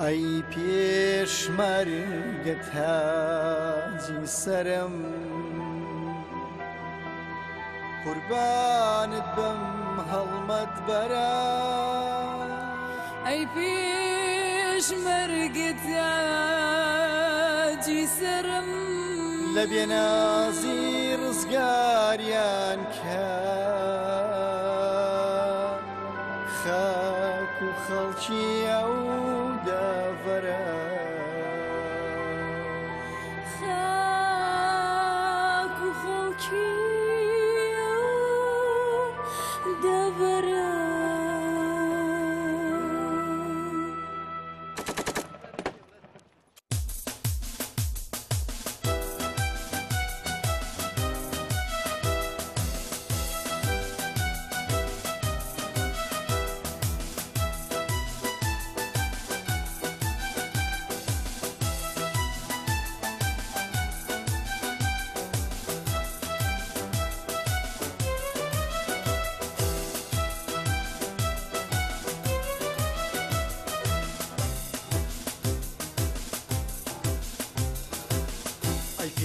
ئەی پێشمەرگە تاجی سەرم قوربانت بم هەڵمەت بەرە ئەی پێشمەرگە تاجی سەرم لە بێنازی ڕزگاریان کە خاک و خەڵکی ئەو دەڤەرە خاک و خەڵکی ئەو دەڤەرە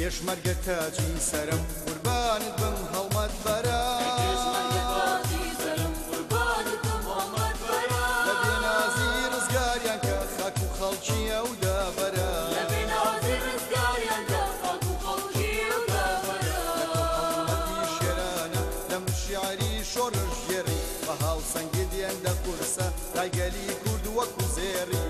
پێشمەرگە تاجی سەرم قوربانت بم هەڵمەت بەرە لە بێنازی ڕزگاریان کە خاک و خەڵکی ئەو دەڤەرە هەڵمەتی شێرانە لەم شیعری شۆڕش ژێڕی بە هاوسەنگی دێندە قورسە ڕایگەلی کورد وەکو زێڕی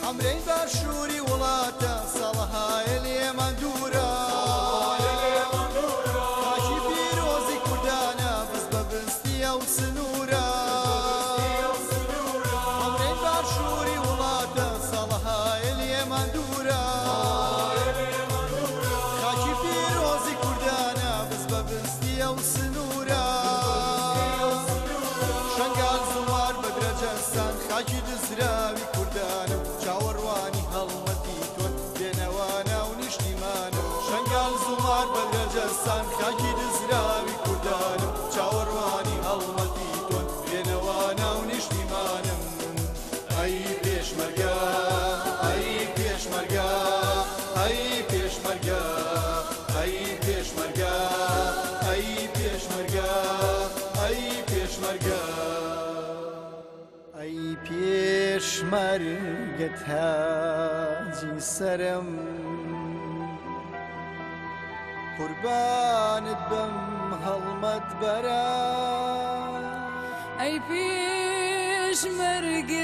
ئەمرەی باشووری وڵاتە ساڵەهایە لێمان دوورە خاکی پیرۆزی کوردانە بەس بە بستی ئەو سنوورە ئەمرەی باشووری وڵاتە ساڵەهایە لێمان دوورە خاکی پیرۆزی کوردانە بەس بە بستی ئەو سنوورە شەنگال زوار بە درەجەستان خاکی دزراوی کوردانە چاوەڕوانی هەڵمەتی تۆن دێنەوە ناو نیشتیمانم شەنگال زومار بە درەجەستان خاکی دزراوی کوردانم چاوەڕوانی هەڵمەتی تۆن دێنەوە ناو نیشتیمانم ئەی پێشمەرگە ئەی پێشمەرگە ئەی پێشمەرگە ئەی پێشمەرگە ئەی پێشمەرگە ئەی پێشمەرگە ئەی پێشمەرگە تاجی سەرم قوربانت بم هەڵمەت بەرە ئەی پێشمەرگە